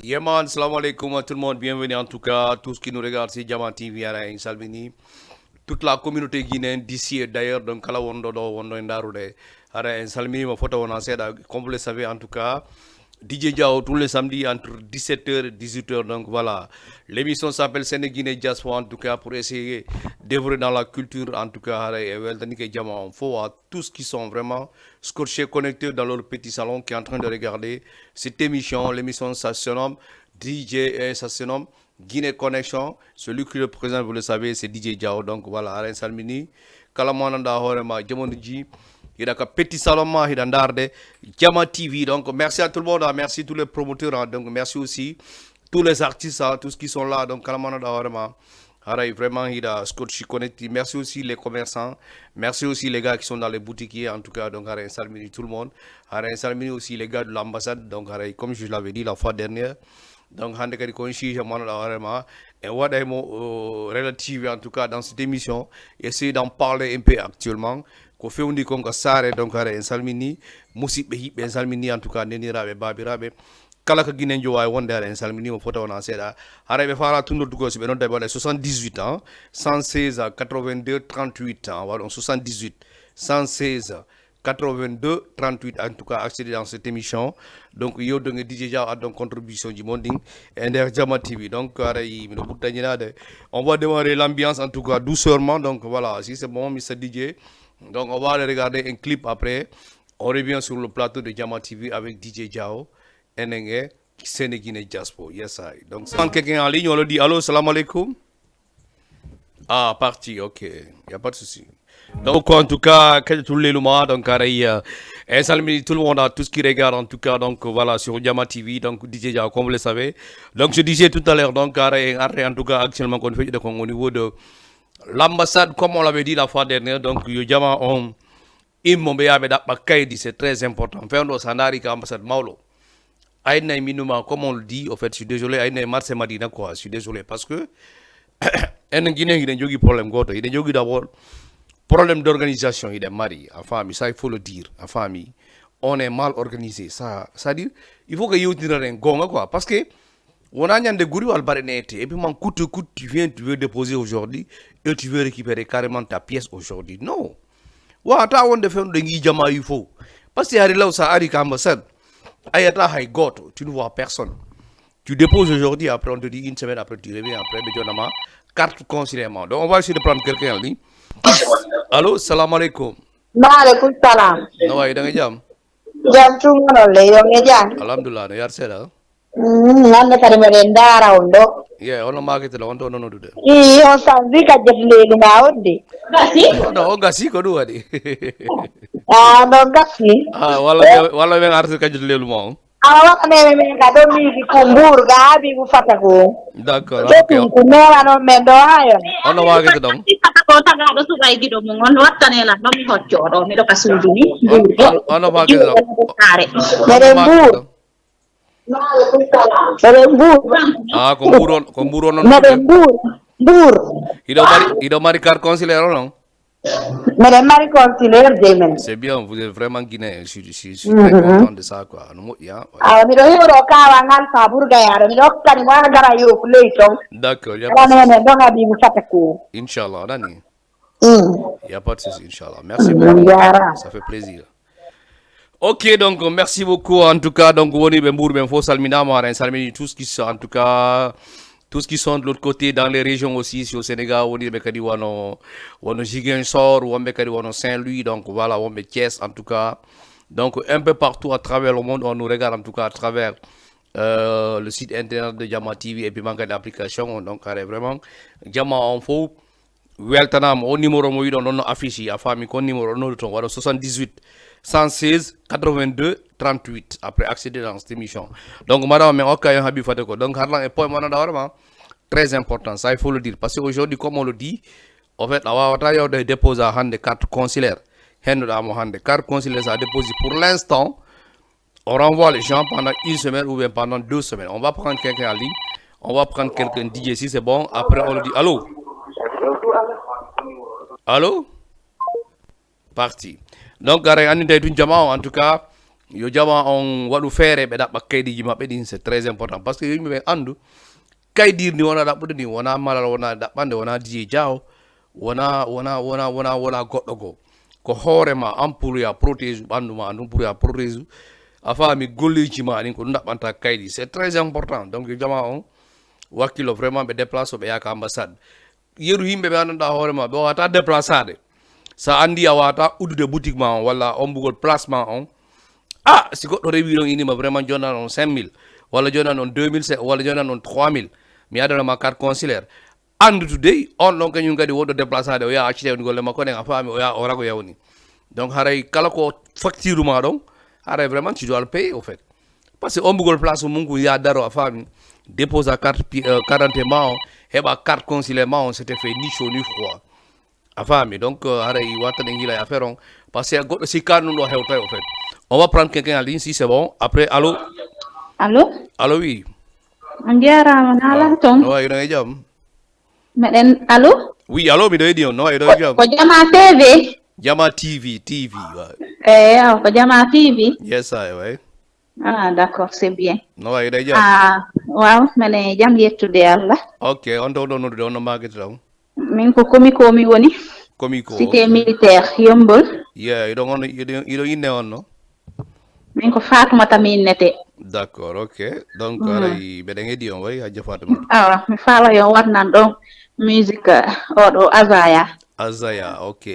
Yeman, salam alaikum à tout le monde, bienvenue en tout cas, tous qui nous regardent sur Diamant TV à Salvini, toute la communauté guinéenne d'ici et d'ailleurs, donc Kala Wondo do Wondo Ndarude, à Salvini, ma photo on a comme vous le savez en tout cas, DJ Diao tous les samedis entre 17h et 18h, donc voilà. L'émission s'appelle Sénéguiné Diaspora en tout cas pour essayer d'œuvrer dans la culture en tout cas. Il faut à tous qui sont vraiment scotchés, connectés dans leur petit salon qui est en train de regarder cette émission. L'émission ça se nomme DJ et ça se nomme Guinée Connection. Celui qui le présente, vous le savez, c'est DJ Diao. Donc voilà, Alain Salmini, Kalamananda Horema, Djamondji. Il y a un petit salon, il y a Diamant TV. Donc, merci à tout le monde, merci à tous les promoteurs. Donc, merci aussi tous les artistes, tous ceux qui sont là. Donc, vraiment, il a Scotch Connect. Merci aussi les commerçants. Merci aussi les gars qui sont dans les boutiques. En tout cas, donc, Salmini, tout le monde. Salmini aussi les gars de l'ambassade. Donc, comme je l'avais dit la fois dernière. Donc, et what relative en tout cas dans cette émission, essayer d'en parler un peu actuellement. Ko fewndi kon ko sare donc ara en salmini musidɓe hiɓɓe en salmini en tout cas neniraɓe babiraɓe kala ko guinen jo wawi wonde ara en salmini mo fota wona seeɗa haray ɓe fara tundordugo so ɓe nodda ɓe waɗa 78 ans 116 82 38 ans waɗon 78 116 82 38 en tout cas accéder dans cette émission donc yewdoge DJ Diaw addon contribution ji mon ɗin e nder Diamant TV donc aray miɗo ɓurtañinade on va démarrer l'ambiance en tout cas doucement donc voilà si c'est bon Mr DJ. Donc on va aller regarder un clip après. On revient sur le plateau de Diamant TV avec DJ Diao, NNG, Sénéguiné Diaspora. Yes, I. Donc c'est quelqu'un en ligne, on le dit allô, salam alaikum. Ah, parti, ok, il n'y a pas de souci. Donc en tout cas, tous les lumans, donc salut tout le monde, tout ce qui regarde en tout cas, donc voilà, sur Diamant TV, donc DJ Diao, comme vous le savez. Donc je disais tout à l'heure, donc en tout cas, actuellement, qu'on fait au niveau de l'ambassade, comme on l'avait dit la fois dernière, donc Yojama on c'est très important. Faire nos sanari ambassade Maulo. Aïna minuma, comme on le dit, en fait, je suis désolé, Aïna Marse Madina quoi, je suis désolé parce que en Guinée, il y a un problème goto, il y a d'abord problème d'organisation, il est marié, en famille, ça il faut le dire, en famille, on est mal organisé, ça veut dire, il faut que you dise un gonga quoi, parce que on a des gourous al barénete et puis mon coûte tu viens tu veux déposer aujourd'hui et tu veux récupérer carrément ta pièce aujourd'hui non wa ta wonde fen de ngi jama il faut parce que hari law sa ari ka ambassade ayata hay goto tu ne vois personne tu déposes aujourd'hui après on te dit une semaine après tu reviens après de jonama carte consulaire donc on va essayer de prendre quelqu'un en ligne allô salam alaikum maaleykum salam no way da nga jam tungono le yo nge jam alhamdulillah no yar seda nande kadi meɗen ndaara on ɗo ono maketela on to nonodude on sambi ka jet leydi ma wonde no o gasi ko ɗum waɗi no gasi walla ɓen artir kañum leylu ma on awa waɗaneme men ka ɗo miiji ko mbuur ga haabi ko fata ko d'accord ko mewano men ɗo hayon ono wakete ɗon fata ko tagaɗo suɓay giɗo mum on wattanela ɗon mi hoccoɗo miɗo ka suudu ni ono wakete ɗon meɗen mbuur meɗen mbuur ko mbuur on meɗen mbuur iɗo mari carte consulaire o non meɗen mari consulaire de men c'est bien vous êtes vraiment guinéen je suis très content de ça quoi no moƴƴi awa miɗo hiwɗo kawa ngal fa ɓurgayaɗo miɗo hokkani mo ana gara yofu ley ton d'accord aɗanene ɗon habibu fata ko inchallah aɗani y a pas de souci inchallah merci beaucoup ça fait plaisir. Ok, donc merci beaucoup en tout cas. Donc, on est bien faux salminama, salmini tout ce qui sont en tout cas, tous qui sont de l'autre côté dans les régions aussi, ici au Sénégal, on est bekadi wano Ziguinchor, ou on bekadi wano Saint-Louis, donc voilà, on est Thiès en tout cas. Donc un peu partout à travers le monde, on nous regarde en tout cas à travers le site internet de Diamant TV et puis manque d'application. Donc vraiment, Diamant en faux. Weltanam au numéro mo yiɗon ɗon affiche a famille kon numéro non ton wala 78 116 82 38 après accéder dans cette émission donc madame mais okayon habi fate ko donc harlan et point manada vraiment très important ça il faut le dire parce que aujourd'hui comme on le dit en fait a wawata yawde déposer hande carte consulaire henduɗa mo hande carte consulaire ça déposé pour l'instant on renvoie les gens pendant une semaine ou bien pendant 2 semaines on va prendre quelqu'un en ligne on va prendre quelqu'un DJ si c'est bon après on le dit allô. Allô? Parti. Donc, en tout cas, yo jama on waɗu feere ɓe ɗaɓɓa kaydiji maɓɓe ɗin c'est très important par ce que yimɓe ɓe andu kaydirni wona ɗaɓɓude ni wona malal wona ɗaɓɓande wona diye diaw wona goɗɗo goo ko hoorema an pour ya protège ɓandu ma ɗum pour ya protège a faami golleji ma ɗin ko ɗum ɗaɓɓanta kaydi c'est très important donc yo jama on wakkilo vraiment ɓe déplace ɓe yaka ambassade yeru yimɓe ɓe anndanɗa hoorema ɓe wawata déplacade sa andi a wawata uddude boutique ma on walla on mbugol placement on si goɗɗo rewi ɗon inima vraiment jonnan on 5000 walla jonnan on 2000 walla jonnan on 3000 mi adanama carte consulaire andude dey on ɗon kañum kadi woɗɗo déplacade o yaha accite on golle makko nden a faami o yaha o rago yawni donc haray kala ko facture ma ɗon haray vraiment tu dois le payer au fait par ce que on mbugol place mum ko ya daro a faami dépose a carte d'identité ma on heɓa carte consulaire ma on c'était fait ni chaud ni froid a faami donc haray wattane guila e affaire on par ce que goɗɗo sikkani ɗum ɗo hewtay au fait on va prendre quelqu'un en ligne si c'est bon après allo oui on jarama na ala ton no wayi ɗon e jaam meɗen allo oui allo miɗo heeɗi on no wayi ɗon e jaam ko jama tv ouais. Ko jama tv yes ay way d'accord c'est bien no wayi ɗo e jaam waaw mene jam yettude Allah ok on to ɗon noddude on no maguete taw min ko komiko mi woni komiko cité militaire yombol iɗon inne on no min ko Fatoumata mi innete d'accord ok donc aray mbeɗen heeɗi on way hajja Fatoumata mi faala yo watnan ɗon musique oɗo Azaya ok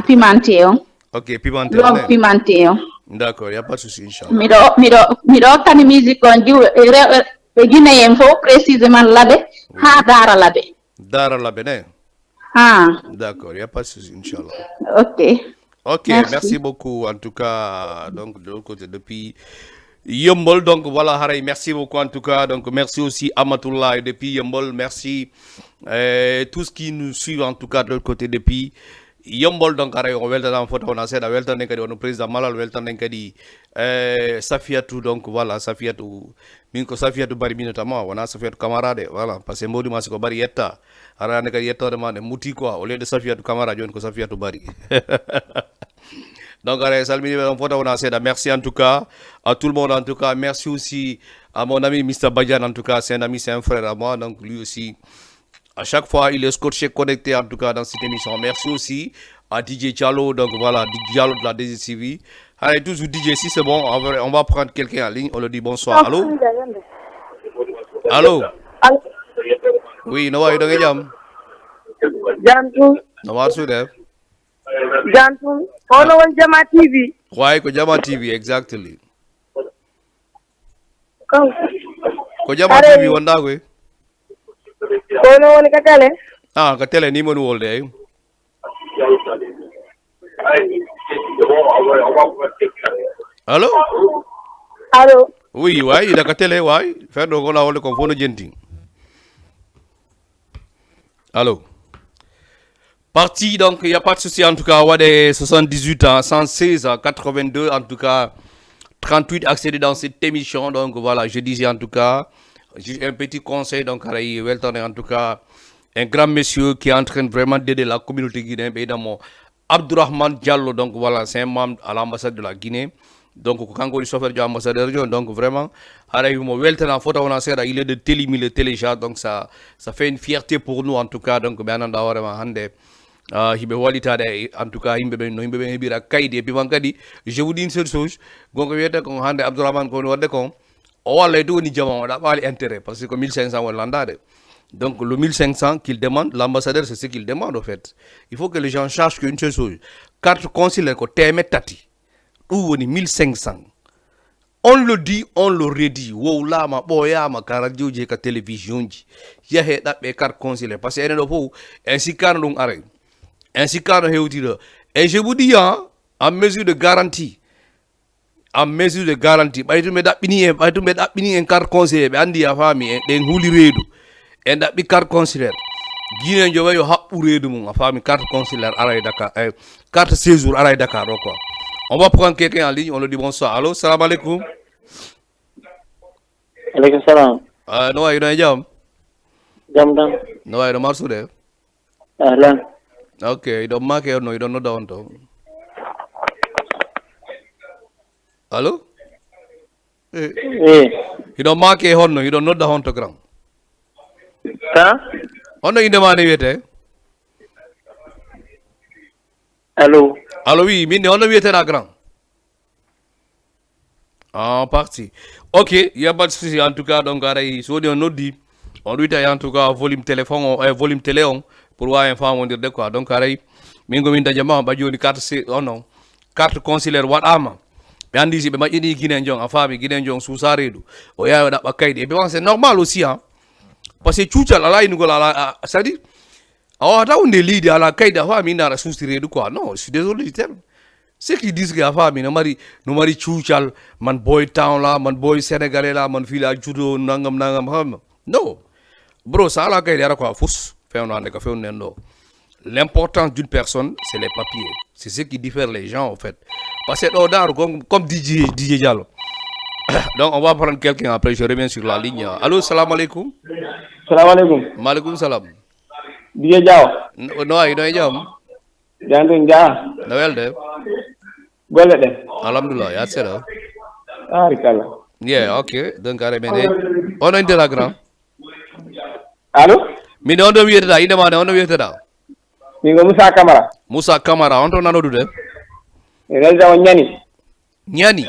pimenté on ok pimenté on pimenté on d'accord y a pas de souci inchallah miɗo hokkani musique on ɓe Guinéen fof précisément Labé ha Dara Labé ne d'accord y a pas de souci inchallah ok merci beaucoup en tout cas donc de l'autre côté depuis Yeumbeul donc voilà haray merci beaucoup en tout cas donc merci aussi Amatoulaye depuis Yeumbeul merci tous qui nous suivent en tout cas de l'autre côté depuis Yeumbeul donc haray on weltanama fota wona seeɗa weltanden kadi wono président Malal weltanden kadi Safiatou donc voilà Safiatou min ko Safiatou Bari minotama wona Safiatou Camara de voilà par ce que mawɗi ma siko Bari yetta hara ande kadi yettode ma nde muti quoi au lieu de Safiatou Camara joni ko Safiatou Bari donc allez, salmini ɓe on fota wona seeɗa merci en tout cas à tout le monde en tout cas merci aussi à mon ami Mr Badiane en tout cas c'est un ami c'est un frère à moi donc lui aussi à chaque fois il est scotché connecté en tout cas dans cette émission merci aussi à DJ Diallo donc voilà DJ Diallo de la DGTV allez toujours DJ si c'est bon on va prendre quelqu'un en ligne on le dit bonsoir allo oui no wayi ɗon e jaam no warsude Jantum hono won Jama TV way ko Jama TV exactly ko Jama TV wonɗa koy hono woni ka télé ka télé ni moni wolde ay allo oui way ida ka télé way feɗɗo ko la wolde ko fof no jenti allo parti donc il y a pas de souci en tout cas wade 78 ans 116 ans 82 en tout cas 38 accédés dans cette émission donc voilà je disais en tout cas j'ai un petit conseil donc haray weltane en tout cas un grand monsieur qui est en train vraiment d'aider la communauté guinéenne évidemment Abdourahmane Diallo donc voilà c'est un membre à l'ambassade de la Guinée donc ko kanko woni chauffeur du ambassadeur donc vraiment haray mo weltana fota wona seeɗa il est de Télémi le téléchat donc ça fait une fierté pour nous en tout cas donc ɓe ananda hoorema hande hiɓe walitade en tout cas yimɓe ɓe no yimɓe ɓe heeɓira kaydi et puis man kadi je vous dis une seule chose gonko wiyete ko hande Abdourahmane ko woni wadde kon o walla e woni jama o ɗaɓali intérêt par ce que 1500 woni landade donc le 1500 qu'il demande l'ambassadeur c'est ce qu'il demande au fait il faut que les gens sachent qu'une seule chose carte consulaire ko temet tati ɗum woni 1500 on le dit on le redit wowlama ɓoyama ka radioji ka télévision ji yahe ɗaɓɓe carte consulaire par ce que enen ɗo fof en sikkano ɗum aray en sikkano hewtira et je vous dis en mesure de garantie ɓaytuɓe ɗaɓɓini en carte consulaire ɓe andi a faami ɗen huuli reedu en ɗaɓɓi carte consulaire Guinée jo wayi yo haɓɓu reedu mum a faami carte consulaire ara e Dakar carte séjour ara e Dakar ɗo quoi on va prendre quelqu'un en ligne on le dit bonsoir allo salam aleykum aleykum salam no wayi ɗon e jaam jam tan no wayi ɗo marsude ahlan ok iɗon make on no iɗon nodda on to allo Eh. hiɗo make honno hiɗo nodda honto grand Ta? honno indema ne wiyete Allô? allo oui min honno wiyeteɗa grand ah parti ok y a pas de souci en tout cas donc aray so woni on noddi on wiyta en tout cas volume téléphone o volume télé on pour wawen famodirde quoi donc aray min gomin dajama ɓa joni carte non carte consulaire waɗama ɓe andi si ɓe maƴƴini guiné jon a faami guiné jon suusa reedu o yawi o ɗaɓɓa kayɗi et puis c'est normal aussi hein par ce que cuucal ala inugol ala c'est à dire a wawata wonde leydi ala kayɗi a faami inde aɗa suusti reedu quoi non je suis désolé du terme ceux qui disent que a faami no mari cuucal man boy town la man boy sénégalais la man fiila juuto nangam ham non bro sa ala kayɗi ara ko a fus fewno hande ko fewnunen ɗo l'importance d'une personne c'est les papiers c'est ce qui diffère les gens en fait parce que ɗo daaro comme DJ Diallo donc on va prendre quelqu'un après je reviens sur la ligne allô salam aleykum maaleykum salam DJ Diaw. no wayi no e jaam Jantung Dia. no welde Golle ɗen. alhamdulillah yat seeɗa Barikalla. yeah ok donc are mene ono intera grand Allô? min on ɗo wiyeteɗa indema ne on ɗo wiyeteɗa Min ko Moussa Camara on to nanodude Résident o ñani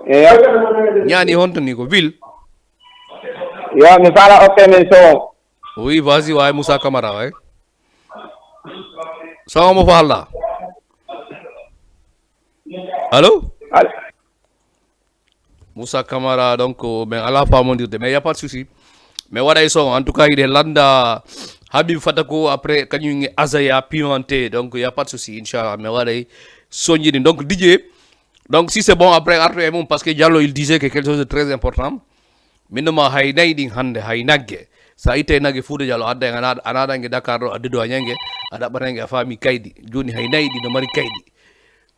Eyo. ñani honto ni ko ville Yo mi fala oppe men so. oui vas-y ouais Moussa Camara ouais so mo falla allô Allô? Moussa Camara donc mais ala famondirde mais y a pas de souci mais waɗay son en tout cas il est landa Habib Fatako après kañum Azaya pimenté donc y a pas de souci inchallah mais waɗay soñjini donc DJ donc si c'est bon après artu e mum parce que Diallo il disait que quelque chose de très important minoma hay nayi ɗin hande hay nagge sa itte nagge Fouta Diallo adda anaɗangue Dakar ɗo addedo a ñangue a ɗaɓɓatangue a faami kaydi joni hay nayi ɗi no mari kaydi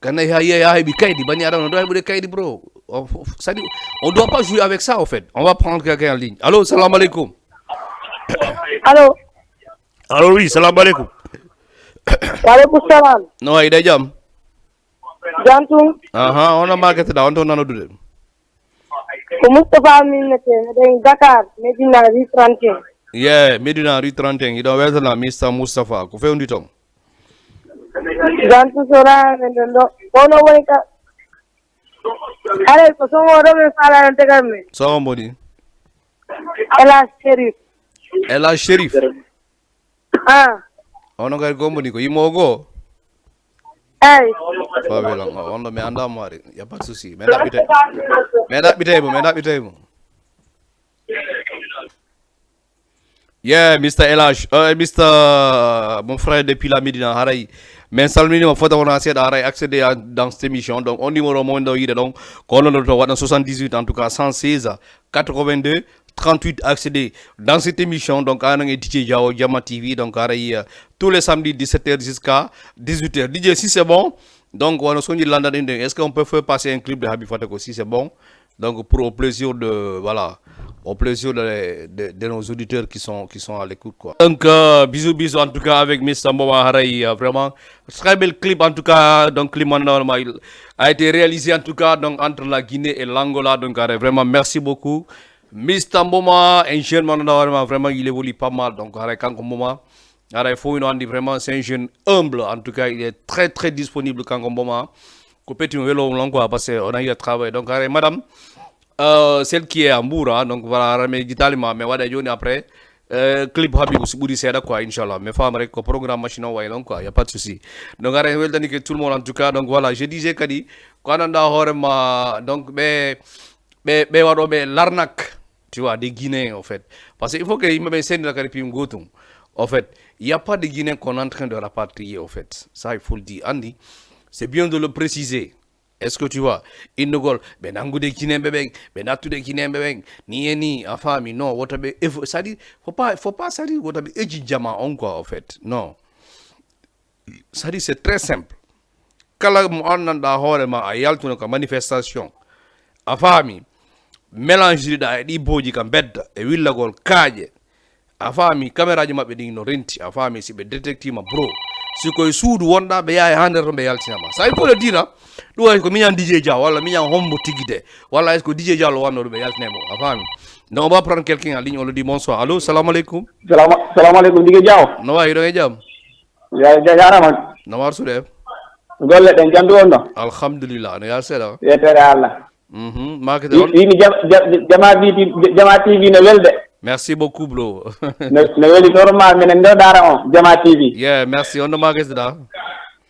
kana ya heɓi kaydi bani adama no doit heɓude kaydi bro c'est-à-dire on doit pas jouer avec ça en fait on va prendre quelqu'un en ligne allô salam aleykum allo oui salam aleykum waleykum salam no wayi ɗe jaam jantum ono marketeɗa on to nanodude ko Moustapha Minete miɗen Dakar Medina rue 31 Medina rue 31 iɗon weltana Mr Moustapha ko fewndi toon jantu sora men ɗo ono woni ka alay ko somoɗo men falano tegal men somo moni Ela Chérif ono gari gomboni ko yimmo goo eyi fawelan on ɗo mi andamo ari y a pas de souci mi ɗaɓɓitaymo yeah Mr Elage Mr mon frère depuis la Médina haray min salminima fota wona seeɗa haray accédé dans cette émission donc on numéro mo ɗo yiide donc ko onoɗo to waɗa 78 en tout cas 116 82 38 accédé dans cette émission donc anan e DJ Diaw Jama TV donc haray tous les samedis 17h jusqu'à 18h DJ si c'est bon donc wano soñi landan inde est-ce qu'on peut faire passer un clip de Habib Fatako si c'est bon donc pour au plaisir de voilà au plaisir de nos auditeurs qui sont à l'écoute quoi. Donc bisous en tout cas avec Mr Mboma Haray vraiment très bel clip en tout cas donc clip normal a été réalisé en tout cas donc entre la Guinée et l'Angola donc vraiment merci beaucoup Mr Mboma un jeune vraiment il évolue pas mal donc Haray kanko Mboma Haray faut une andi vraiment c'est un jeune humble en tout cas il est très très disponible kanko Mboma ko petit welo quoi parce que on a eu à travailler donc Haray madame celle qui est à Mboura donc voilà mais gitalima mais waɗa joni après clip Habib ɓuuri seeɗa quoi inchallah mais femme rek ko programme machine o waylon quoi y a pas de souci donc ara weldani que tout le monde en tout cas donc voilà je disais kadi ko ananda hoorema donc ɓe waɗoɓe l'arnaque tu vois des Guinéens en fait parce que il faut que yimɓeɓe sendira kadi pim gotum en fait il y a pas de Guinéens qu'on est en train de rapatrier en fait ça il faut le dire andi c'est bien de le préciser. Est-ce que tu vois innugol ɓe nangude kinemɓe ɓen ɓe nattude kinemɓe ɓen ni e ni a faami non wotaɓe c'est à dire faut pas c'est à dire wotaɓe eji jama on quoi en fait non c'est à dire c'est très simple kala mo anndanɗa hoorema a yaltuno ko manifestation a faami mélange ɗiɗa e ɗi boji ka bedda e willagol kaaƴe a faami caméra ji maɓɓe ɗin no renti a faami si ɓe détectima bro si koy suudu wonda be yaay hander to be yaltinama ça il faut le dire hein do way ko minyan DJ Dia wala minyan hombo tigide wala est-ce que DJ Dia lo wanno be yaltinemo afami donc on va prendre quelqu'un en ligne on le dit bonsoir allô salam alaikum salam alaikum DJ Diaw no way do jam ya jarama no war sude golle den jandu on no alhamdulillah no ya seda yetere Allah market on ini jama TV ne welde merci beaucoup bro ne weli normal menen do dara on jama TV yeah merci on no market da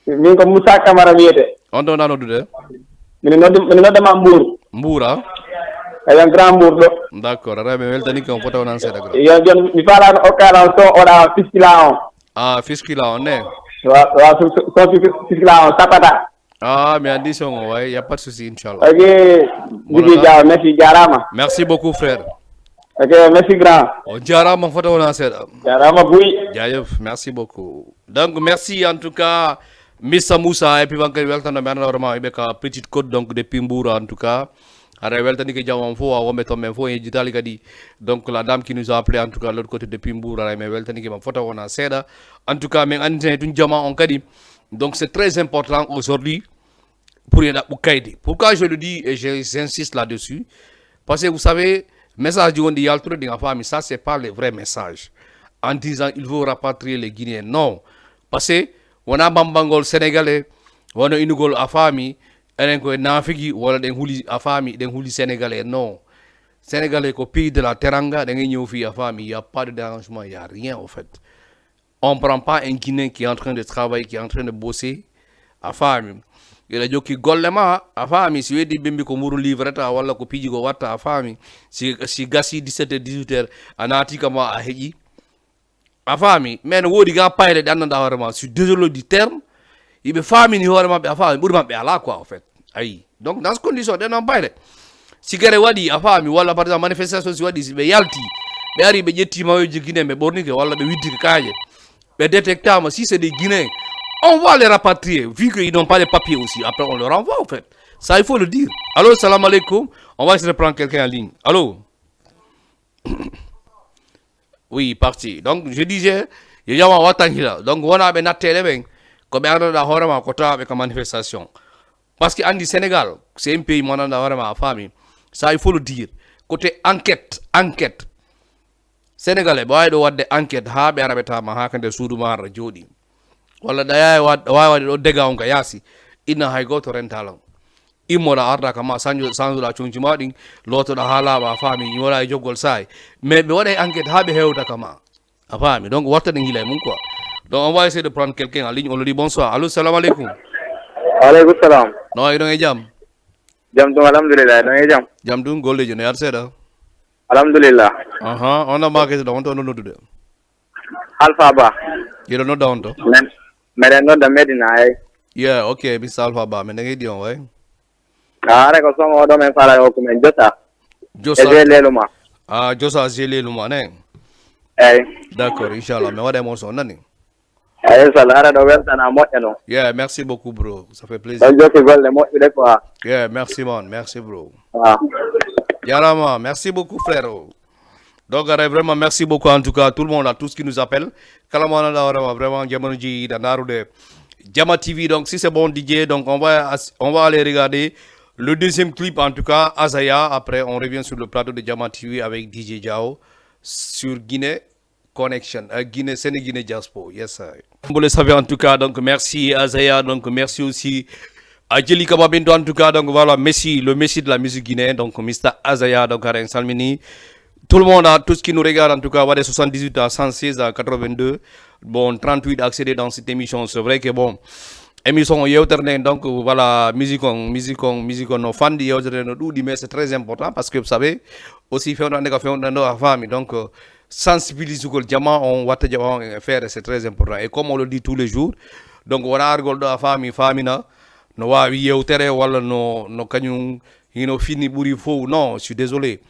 min ko Moussa Camara wiyete on do nano dude min nodde ma Mboura ayan grand Mbour do d'accord rebe weltani ko foto nan seda gra yo jon mi fala o kala so oda fiskila on fiskila on ne wa so fiskila on sapata mais andi son ouais y a pas de souci inchallah OK DJ Diaw merci jarama merci beaucoup frère OK merci grand on jarama foto nan seda jarama buy jayeuf merci beaucoup donc merci en tout cas Missa Moussa et puis Bankari weltano men vraiment ibe ka petite côte donc depuis Mbour en tout cas ara weltani ke jamam fo wa wombe to men fo e jitali kadi donc la dame qui nous a appelé en tout cas l'autre côté depuis Mbour ara me weltani ke ma photo wona seda en tout cas men andi tun jama on kadi donc c'est très important aujourd'hui pour yeda bukaidi pourquoi je le dis et j'insiste là-dessus parce que vous savez message du wondi yaltro di nga fami ça c'est pas le vrai message en disant il faut rapatrier les Guinéens non parce que wona bambangol sénégalais wono inugol afami enen ko nafigi wala den huli afami den huli sénégalais non sénégalais ko pays de la teranga den ñew fi afami y a pas de dérangement y a rien au fait on prend pas un Guinéen qui est en train de travailler qui est en train de bosser afami ila jokki gollema afami si wedi bembi ko muru livreta wala ko piji go watta afami si gasi 17h 18h anati kama a heji afami men wodi ga payle dan da horema je suis désolé du terme ibe fami ni horema be afami burma be ala quoi en fait ayi donc dans ce condition den on payle si gere wadi afami wala par exemple manifestation si wadi si be yalti be ari be jetti ma yoji Guinée be bornike wala be widdi kaaje be détectama si c'est des Guinéens on va les rapatrier vu qu'ils n'ont pas les papiers aussi après on leur renvoie en fait ça il faut le dire allô salam alaikum on va essayer de prendre quelqu'un en ligne allô oui parti donc je disais il y a un watangila donc on a ben natele ben ko be anda horama ko tabe ka manifestation parce que andi Sénégal c'est un pays monanda horama famille ça il faut le dire côté enquête sénégalais boy do wadde enquête ha be arabe ta ma hakande suudu ma jodi wala daya wadi do dega on ga yasi ina hay goto rentalo immola arda kama sanju la chunji madi loto da hala ba fami wala jogol sai mais be wada enquête ha be hewta kama a fami donc warta de ngilay mun quoi donc on va essayer de prendre quelqu'un en ligne on le dit bonsoir allô salam alaikum alaikum salam no ay do ngay jam dum alhamdulillah do ngay jam dum golle je no yar seda alhamdulillah on a marqué do on to no nodude Alpha Ba yedo no down to meden no da Medina ay yeah okay Mr Alpha Ba men ngay di on way are ko songo do men fala o ko men josa leluma josa leluma ne ay d'accord inchallah mais wade mo son nani ay salara do weltana moƴƴano yeah merci beaucoup bro ça fait plaisir on jokki golle moƴƴude quoi yeah merci man merci bro jarama merci beaucoup frère donc vraiment merci beaucoup en tout cas tout le monde à tous qui nous appelle kalamana da vraiment jamono ji da narude Jama TV donc si c'est bon DJ donc on va aller regarder le deuxième clip en tout cas Azaya après on revient sur le plateau de Jama TV avec DJ Diaw sur Guinée Connection Guinée Sénégal Diaspora yes sir. Vous le savez en tout cas donc merci Azaya donc merci aussi à Jelly Kababendo en tout cas donc voilà Messi le Messi de la musique guinéenne donc Mr Azaya donc Aren Salmini tout le monde tout ce qui nous regarde en tout cas voilà 78 à 116 à 82 bon 38 accéder dans cette émission c'est vrai que bon émission yewterne donc voilà musique on no fandi yewterne no doudi mais c'est très important parce que vous savez aussi faire a famille donc sensibiliser ko jama on watta jama faire c'est très important et comme on le dit tous les jours donc wona argol do a famille famina no wawi yewtere wala no kanyum hino fini buri fo non je suis désolé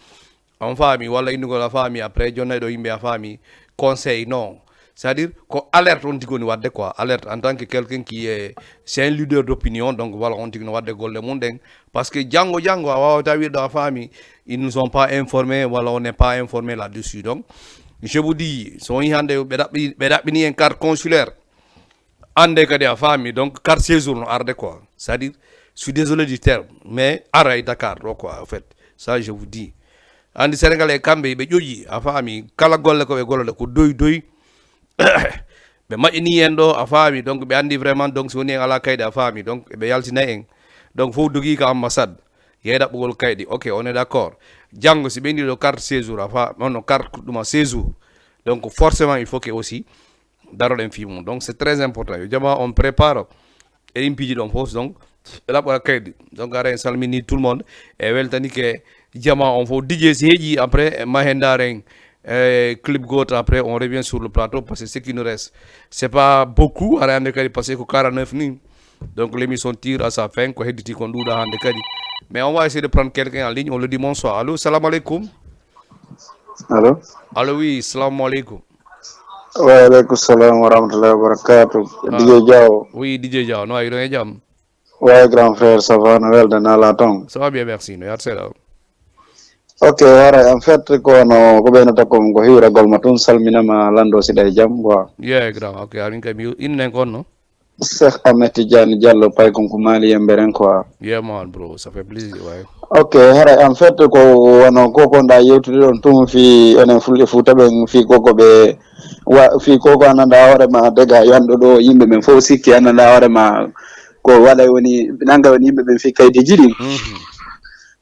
en famille wala indi la famille après jonnay do yimbe a famille conseil non c'est-à-dire qu'on alerte on dit qu'on va quoi alerte en tant que quelqu'un qui est c'est un leader d'opinion donc voilà on dit qu'on va de golle monde parce que Django wa ta dans la famille ils nous ont pas informés voilà on n'est pas informé là-dessus donc je vous dis son yande bedabini un carte consulaire ande kadi a fami donc carte séjour no arde quoi c'est-à-dire je suis désolé du terme mais aray Dakar do quoi en fait ça je vous dis andi sénégalais kambe be joji a fami kala golle ko be golle ko doy be majini en do a fami donc be andi vraiment donc soni ala kayde a fami donc be yaltina en donc faut dogi ka ambassade yeda bugol kaydi ok on est d'accord jango si bendi do carte séjour a fa non carte duma séjour donc forcément il faut que aussi daro den film donc c'est très important jama on prépare et impiji don fos donc la pour kaydi donc ara salmini tout le monde et weltani que jama on faut DJ seji après mahendaren clip goto après on revient sur le plateau parce que ce qui nous reste c'est pas beaucoup ara ande kadi passer ko 49 ni donc l'émission tire à sa fin ko hediti ko nduda hande kadi mais on va essayer de prendre quelqu'un en ligne on le dit bonsoir allô salam alaikum allô oui salam alaikum wa alaikum salam wa rahmatullahi wa barakatuh DJ Diaw oui DJ Diaw no ay do jam ouais grand frère ça va Noël de Nalaton ça va bien merci no yar sela ok wara en fait ko no ko benata ko go hiira gol matun salmina ma lando sida jam wa yeah grand ok arin kam innen kon no Cheikh Ahmed Tidiane Diallo pay ko mali emberen quoi yeah man bro ça fait plaisir ouais ok hara en fait ko wono ko nda yewtude don tum fi enen fulbe futa ben fi koko be wa fi koko ananda hore ma daga yando do yimbe men fo sikki ananda hore ma ko wala woni nanga woni yimbe ben fi kaydi jidi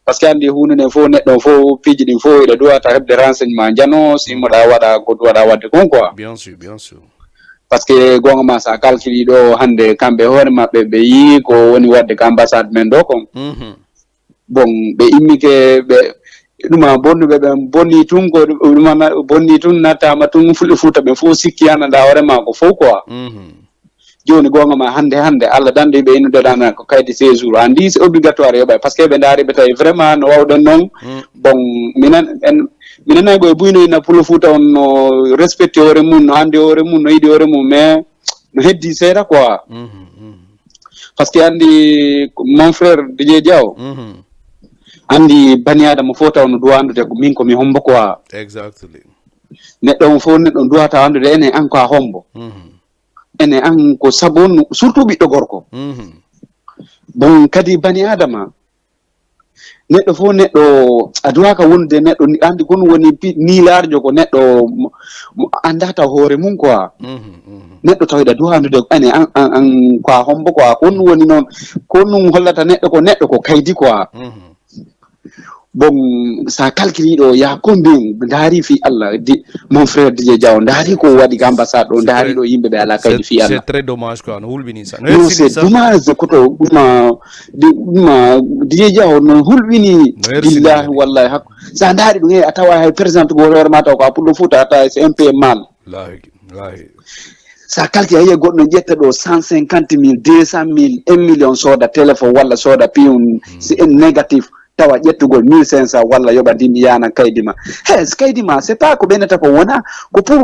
parce que andi hunde fo neddo fo piji din fo ida doata hebde renseignement jano si mo da wada ko wada wadde kon quoi bien sûr parce que gonga ma sa calculi do hande kambe hore mabbe be yi ko woni wadde ka ambassade men do kon bon be immike be duma bonnuɓe ɓe bonni tun ko ɗumana bonni tun nattama tun fulɓe fuuta ɓe fof sikki ananda hoore ma ko fof quoi joni gonga ma hande Allah dande ɓe ino dodana ko kaydi séjour andi c'est obligatoire yoɓay par ce que ɓe daari ɓe tawi vraiment no wawɗen noon bon minen ay ɓoye buynoyna pulo fuuta on no respecté hoore mum no andi hoore mum no yiɗi hoore mum mais no heddi seeɗa quoi par ce que andi mon frère DJ Diaw andi bani adama fo taw no duwa andude ko min komi hombo quoi exactly neɗɗo mo fo neɗɗo duwata andude ene an ko a hombo ene an ko sabon surtout ɓiɗɗo gorko bon kadi bani adama neɗɗo fo neɗɗo a duwaka wonde neɗɗo andi gon woni nilarjo ko neɗɗo andata hoore mum quoi neɗɗo tawiɗa duwa andude ene an ko a hombo quoi kon woni noon ko ɗum hollata neɗɗo ko kaydi quoi bon sa calculi do ya combien dari fi Allah mon frère DJ Diaw dari ko wadi ambassade do dari do yimbe be ala kaydi fi Allah c'est très dommage quoi no hulbini ça no c'est dommage ko to duma DJ Diaw no hulbini billahi wallahi hak sa dari do a tawa hay président go hoore ma taw ko appulo futa ata c'est un peu mal lahi sa calculi ay goddo jetta do 150,000 200,000 1 million soda téléphone walla soda piun c'est négatif tawa ƴettugol 1500 walla yoɓa dimi yana kaydima kaydima c'est pas ko ɓenata ko wona ko pour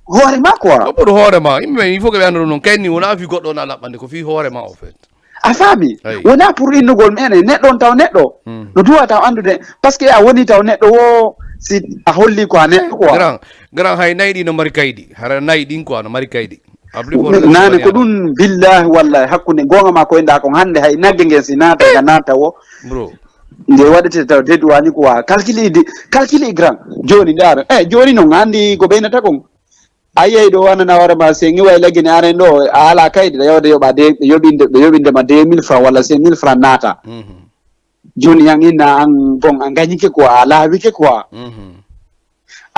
hoore ma quoi ko pour hoore ma yimɓe il faut que ɓe anda ɗum noon kayni wona fi goɗɗo na laɓɓande ko fi hoore ma en fait a faami wona pour innugol mene neɗɗo on taw neɗɗo no duwa taw andude par ce que a woni taw neɗɗo wo si a holli ko a neɗɗo quoi grand hay nayi ɗi no mari kaydi hara nayi ɗin quoi no mari kaydi nane ko ɗum billahi wallahi hakkude gonga ma koynda kon hande hay nagge ngen si naata ga naata wo bro nde waɗete taw deduwani ko wa calcule grand joni ndaro joni noon andi ko ɓeynata kon a yeyi ɗo wanana hoore ma se ŋiwa laggine aren ɗo a ala kaydi yawde yoɓa ɓe yoɓindema 2000 francs walla 5000 francs naata joni yan inna an bon a gañike quoi a laawike quoi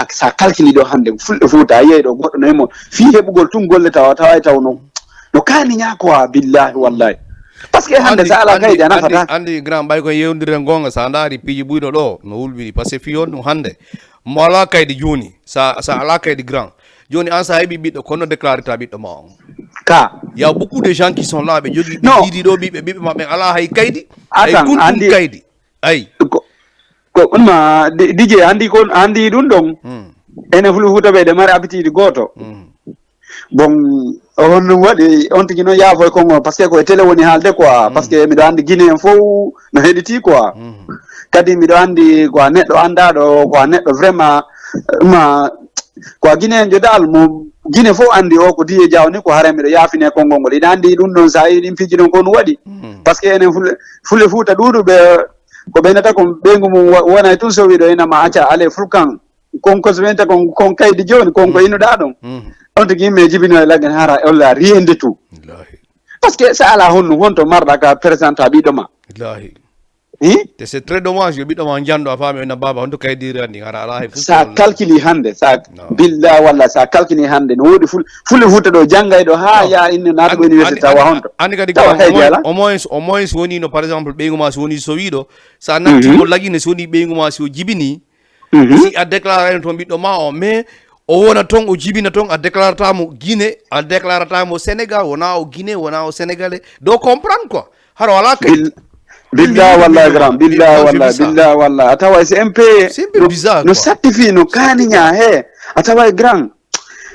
sa calcule ɗo hande fulɗo fuuta a yeyi ɗo goɗɗo noymo fi heɓugol tun golle tawa taway taw no kaniña quoi billahi wallahi par ce que hande sa ala kaydi a nafata andi grand ɓay ko yewdiren gonga sa daari piiji ɓuyɗo ɗo no wulbini par ce que fi on ɗum hande mo ala kaydi joni sa ala kaydi grand joni an sa heeɓi ɓiɗɗo kono déclaré ta ɓiɗɗo ma on ka y a beaucoup de gens qui sont là ɓe jogui ɓiɗi ɗo ɓiɓɓe maɓɓe ala hay kaydi ay kuntum kaydi ay ko ɗumma DJ andi ɗum ɗon ene fuutaɓe ɗe mari habitude goto bon on waɗi on tigi noon yaafoy kongo par ce que koye télé woni haalde quoi par ce que miɗo andi Guinée en fof no heɗiti quoi kadi miɗo andi ko a neɗɗo andaɗo ko a neɗɗo vraiment ma ko a Guinée en jo dal mo Guinée fo andi o ko diye jawni ko harame yafine konngol ngol ina andi ɗum ɗon sa yi ɗin fiji ɗon ko ɗum waɗi par ce que enen fulle fuuta ɗuɗuɓe ko ɓeynata kon ɓeygu mum wona tun so wiɗo enama acca ale fulkan konko so ɓeynta kon kaydi joni konko innuɗa ɗon on tigi yimɓe jibino e laggen hara olla riyende tout par ce que sa ala honno honto marɗa ka présente a ɓiɗo ma c'est très dommage yo ɓiɗɗo ma jando a faami na baba honto kaydiri andi hara ala hay sa calculi hande sa billa walla sa calculi hande no woodi fulle fuuta ɗo janggay ɗo ha ya inne naatuɗo université tawa honto andi kadi tawa kaydi ala au moins woni no par exemple ɓeygu ma so woni so wiɗo sa nattimo lagine so woni ɓeygu ma si o jibini si a déclarani toon ɓiɗɗo ma o mais o wona toon o jibina toon a déclaratamo Guinée a déclaratamo Sénégal wona o Guinée wona o Sénégalais do comprendre quoi haro wala kaydi billah wallahi grand billah wallahi a tawa c'est un peu bizarre no certifie no kaniña he a tawa grand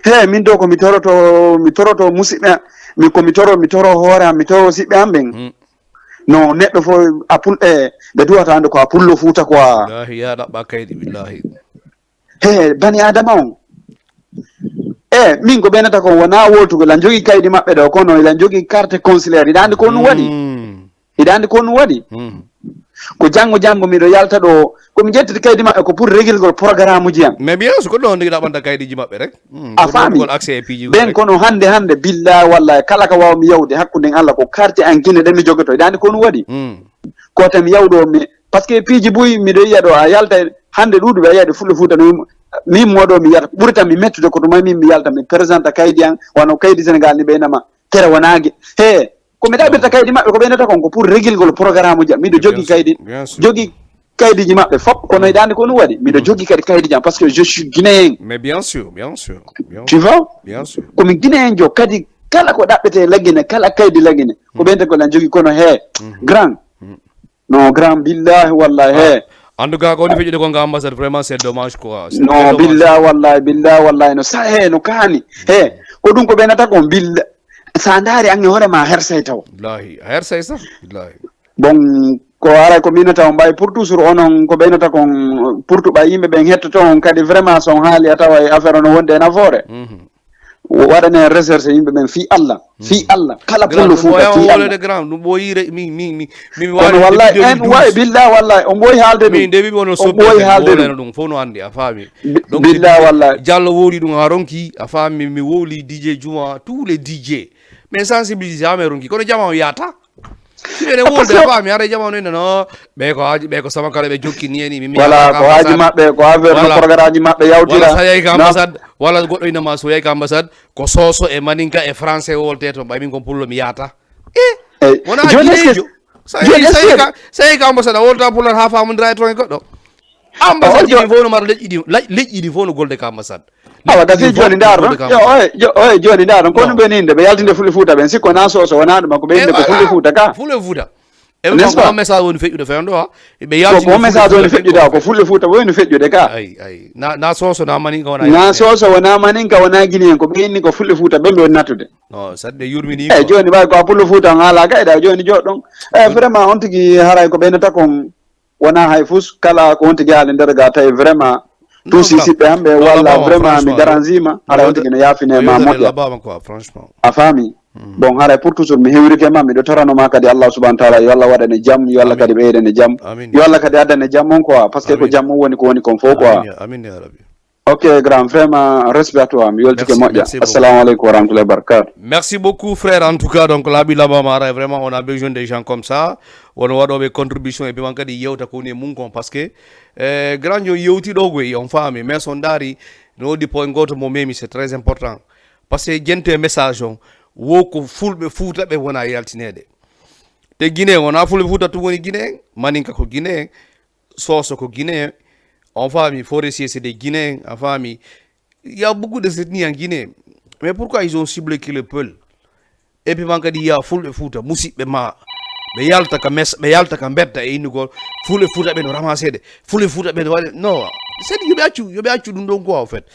he min do ko mi toroto musidɓe mi toro hoore am mi toro siɓɓe am ɓen no neɗɗo fo ɓe duwata hande ko a pullo fuuta quoi billahi ya ɗaɓɓa kaydi billahi he bani adama on min ko ɓenata ko wona wotugo ilan jogui kaydi maɓɓe ɗo kono ilan jogui carte consulaire iɗa andi ko ɗum waɗi iɗa andi ko ɗum waɗi ko janggo miɗo yalta ɗo komi jettiti kaydi maɓɓe ko pour régilgol programme uji am mais bien sûr ko ɗon ndigui ɗaɓanta kaydiji maɓɓe rek a faami ɓen kono hande billah wallahi kala ka wawmi yawde hakkude Allah ko quartier an Guinée ɗen mi jogoto iɗa andi ko ɗum waɗi ko tami yawɗo mi par ce que piiji boyi miɗo yiya ɗo a yalta hande ɗuɗuɓe a yiyade fulle fuuta no min moɗo mi yiyata ɓurta mi mettude ko ɗuma min mi yalta mi présente kaydi an wano kaydi Sénégal ni ɓeynama tere wonagi he komi ɗaɓirta kaydi maɓɓe ko ɓeynata kon ko pour régilgol programme uji am miɗo jogui kaydiji maɓɓe fop kono yiɗande ko ɗum waɗi miɗo jogui kadi kaydiji am par ce que je suis guinéen mais bien sûr tu vois bien sûr komi guinéen jo kadi kala ko ɗaɓɓete laggine kala kaydi laggine ko ɓeynta kolan jogui kono he grand non grand billahi wallahi he en tout cas ko woni feƴude konga ambassade vraiment c'est dommage quoi non billah wallahi no sa he no kaani he ko ɗum ko ɓeynata kon billa sa daari ange hoorema hersay taw billahi a hersay sah billahi bon ko aray ko minata on mbawi pour toujours onon ko ɓeynata kon pour tuɓa yimɓe ɓen hettoto on kadi vraiment son haali a tawa e affaire ono wonde e nafoore waɗane recherche yimɓe ɓen fi Allah kala pullo fuuta fi Allah grand ɗum ɓooyire mi kono wallahi en wawi billah wallahi on ɓooyi haalde ɗum nde wiɓe onon haalde ɗum fof no anndi a faami billah wallahi Diallo wowli ɗum ha ronki a faami mi wowli DJ Juma tous les DJ mais sensibilisé ha mi ronki kono jama o yata ene wolde a faami ara jama noyne no ɓe ko samakala ɓe jokkini ni voilà ko haji maɓɓe ko affaire no programme aji maɓɓe yawtira sa yehi ko ambassade walla goɗɗo inama so yehi ko ambassade ko soso e maninka e français wolte to ɓay min kon pullo mi yata wona guinéjo sa yehi ko ambassade a wolta pullat ha famodira e toon e goɗɗo ambassade ɗi fof no mara leƴƴi ɗi fof no golde ko ambassade awa gasi joni ndaaro oye joni ndaaro ko ɗum ɓe ninde ɓe yaltinde fulle fuuta ɓen sikko na soso wona ɗuma ko ɓe inde ko fulle fuuta ka fulle fuuta ko message woni feƴƴude fewn ɗo ko message woni feƴƴude ko fulle fuuta woni feƴƴude ka na soso na maninka wona na soso wona maninka wona guinéen ko ɓe inni ko fulle fuuta ɓen ɓe woni nattude sadde yurmini eyyi joni ɓay ko a pulle fuuta on haala kayɗa joni joɗɗon vraiment on tigui haray ko ɓeynata kon wona hay fus kala ko on tigui haali nder ga tawi vraiment tuusi siɓɓe hamɓe walla vraiment mi garanzima haɗa on tigui no yaafine ma moƴƴa a faami bon haray pour toujours mi hewrike ma miɗo toranoma kadi Allah subahana taala yo Allah waɗane jaam yo Allah kadi ɓeydane jaam yo Allah kadi addane jaam on quoi par ce que ko jaam on woni ko woni kon fof quoi ok grand vraiment respect à toi mi weltike moƴƴa assalamu aleykum wa rahmatullahi wa barakatu merci beaucoup frère en tout cas donc laaɓi labama ara vraiment on a besoin des gens comme ça wono waɗoɓe contribution et puis man kadi yewta ko woni e mum kon par ce que grand jo yewti ɗo goy on faami mais son daari no wodi point goto mo memi c'est très important par ce que jente message on wo ko fulɓe fuuta ɓe wona yaltinede te Guinée wona fulɓe fuuta tum woni Guinéen maninka ko Guinéen soso ko Guinéen on faami forestier c'est des Guinéens on faami il y a beaucoup de ethnies en Guinée mais pourquoi ils ont ciblé que le Peul et puis man kadi ya fulɓe fuuta musidɓe ma ɓe yalta ka mbedda e innugol fulɓe fuuta ɓe no ramassede fulɓe fuuta ɓe no waɗe non c'est yoɓe accu ɗum ɗon quoi en fait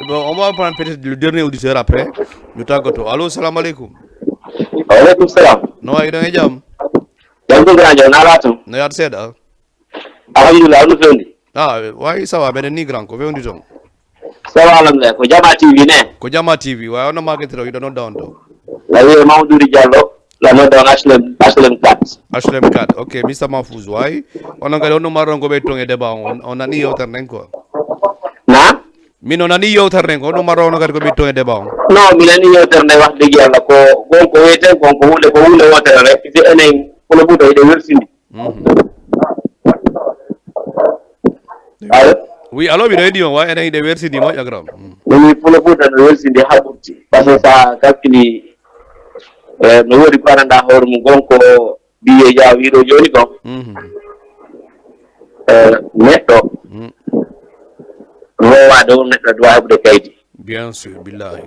on va prendre peut-être le dernier auditeur après ñu tàggatoo allo salamu aleykum waaleykum salam no wayi ɗon e jaam jam ko grand jo naala toon no yaata seeɗa alhamdulillah no fewndi wayi sawa mbeɗen ni grand ko fewndi toon sawalam le ko Jama TV ne ko Jama TV wa on market ro yido no down do la wi Mamadou Diallo la no don HLM 4 HLM 4 okay Mr Mahfouz way on nga on maro ngo be tonge deba on ani yotar nen ko na min on ani yotar nen ko on maro no ko be tonge deba no mi nani yotar ne wax deug yalla ko gonko wete gonko wule ko wule wotere rek ci enen ko bu do de wersindi oui alors mi radio wa enen de wersindi mo yagram ni pulo puta do wersindi habuti parce que ça calculi no wodi ko anda hor mu gonko biye jaawi do joni ko netto rowa do netto do habde kaydi bien sûr billahi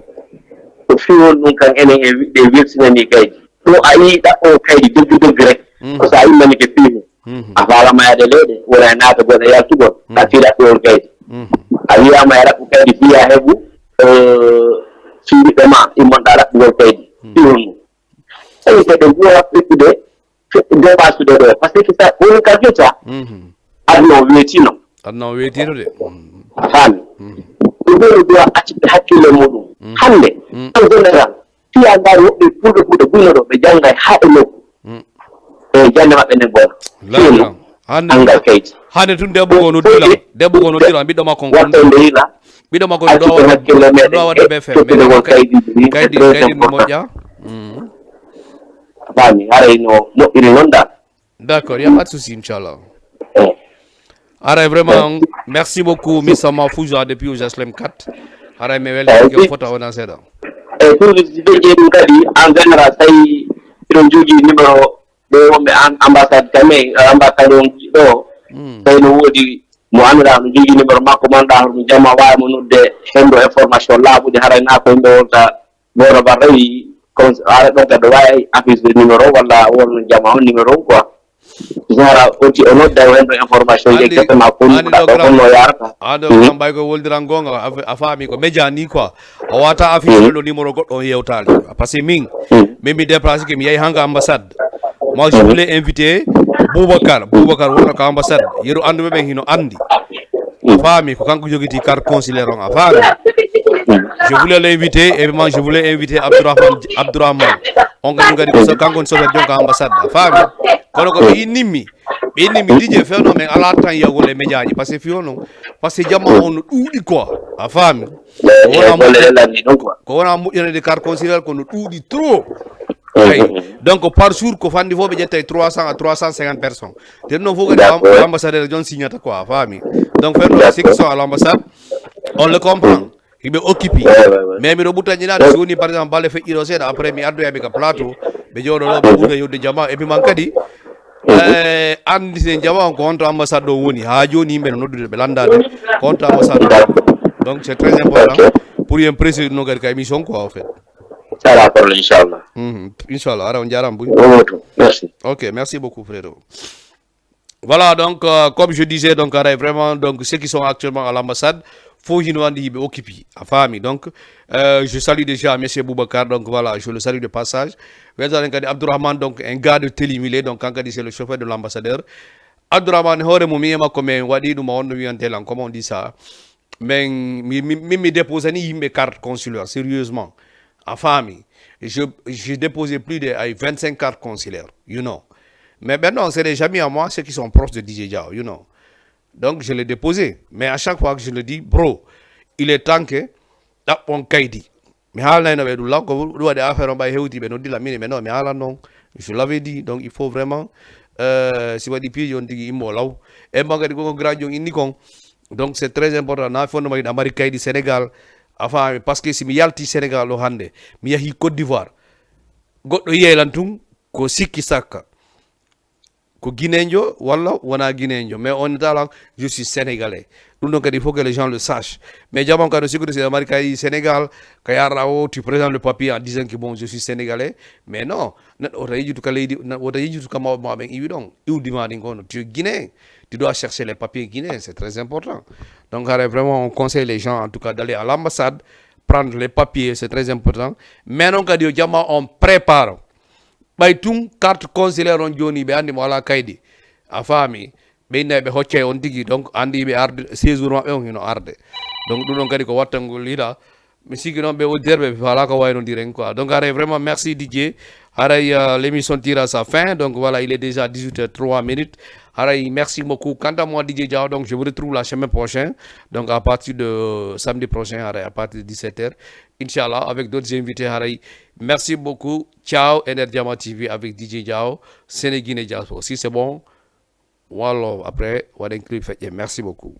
ko fiwol dum kan enen e widde wirsinani kaydi to ayi da o kaydi degg rek ko sa yi mani ke fiwo afala mayade lede wala naata goda yaltugo ka tira do kaydi ayi ama yara ko kaydi fiya hebu fiwi be ma imon dara do kaydi fiwol ay ko de buwa fitide de basu de parce que ça on ka jota adno wetino de afan do do ati hakkile mudum hande en general fiya ngar wobbe fude buno do be jangay haado e janne mabbe ne bon la anga kayit hande tun debbo gono dila biddo makko wato ndila biddo makko do wada be fe me kaydi mo moja bani haray no iri nonda d'accord y a pas de souci inchallah vraiment merci beaucoup Mr Mahfouz depuis au HLM 4 haray me welde ko photo wona seda pour je dum kadi en général say don jogi numéro do wombe ambassade kame ambassade on do say no wodi mo andra no jogi numéro makko manda mo jama wa mo nodde hendo information laabude haray na ko ndo wonta boro barri kon ala do do way affiche de numéro wala won jama on numéro quoi zara oti onodda hendo information je kete ma ko no yarata ado kam bay ko woldiran gonga afami ko mejani quoi o wata affiche le numéro goddo yewtali parce que min mi déplacer ke mi yai hanga ambassade moi je voulais inviter Boubacar wona ko ambassade yeru andu be hino andi afami ko kanko jogiti carte consulaire on afami je voulais l'inviter et moi je voulais inviter Abdourahmane on ngadi ko kanko so jonka ambassade afami kono ko inimmi dije fewno men ala tan yagole mediaji parce que fiono parce que jamma on dudi quoi afami ko wona mujjene de carte consulaire ko no dudi trop donc par jour ko fandi fo be jette 300 à 350 personnes non faut que l'ambassadeur John signata quoi fami donc faire ceux qui sont à l'ambassade on le comprend il be occupé mais mi do butani na so woni par exemple balle fe iro seda après mi addo yabe ka plateau be jodo lo be buda yodde jama et puis man kadi andi sen jama ko onto ambassade do woni ha joni men noddude be landade contre ambassade donc c'est très important pour y impresser no gari ka émission quoi en fait ça va pour inchallah inchallah ara on jaram bu merci OK merci beaucoup frérot. Voilà donc comme je disais donc vraiment donc ceux qui sont actuellement à l'ambassade faut y nous andi be occupé à famille donc je salue déjà monsieur Boubacar donc voilà je le salue de passage Abdourahmane donc un gars de Télimilé donc quand c'est le chauffeur de l'ambassadeur Abdourahmane hore mo mi ma ko men wadi dum on wi antel comment on dit ça mais mi déposer ni mes cartes consulaires sérieusement à famille j'ai déposé plus de 25 cartes consulaires you know mais maintenant c'est des amis à moi ceux qui sont proches de DJ Diao you know donc je l'ai déposé mais à chaque fois que je le dis bro il est temps que on kaydi mais hala na be du la ko do de affaire on ba hewti be no dila mine mais non mais hala non je l'avais dit donc il faut vraiment si wadi pi on digi immo law e magadi ko gradio inni kon donc c'est très important na fondement d'Amérique kaydi Sénégal enfin parce que si mi yalti Sénégal lo hande mi yahi Côte d'Ivoire goddo yelantum ko sikki sakka ko guinéenjo wala wana guinéenjo mais on est là je suis sénégalais donc il faut que les gens le sachent mais jamon quand sécurité américain Sénégal kayarao tu présentes le papier en disant que bon je suis sénégalais mais non o tayi to kala o tayi to kama ma ben iwidon iw demanding on tu es guinéen tu dois chercher les papiers guinéens c'est très important donc vraiment on conseille les gens en tout cas d'aller à l'ambassade prendre les papiers c'est très important mais non quand jama on prépare bay tum carte consulaire on joni be andi mo ala kaydi a fami ɓeynaɓe hocce on tigui donc andi ɓe arde séjour mabɓe on hino arde donc ɗum ɗon kadi ko wattangol liɗa mi sigi noon ɓe udderɓe ɓe faala ko waynodiren quoi donc aray vraiment merci Didier haray l'émission tire à sa fin donc voilà il est déjà 18h03 minutes haray merci beaucoup quant à moi Didier Diaw donc je vous retrouve la semaine prochaine donc à partir de samedi prochain haray à partir de 17h inchallah avec d'autres invités haray merci beaucoup ciao Enerdiama TV avec Didier Diaw Sénéguiné Diaw aussi c'est bon wallo après waɗen clip feƴƴe merci beaucoup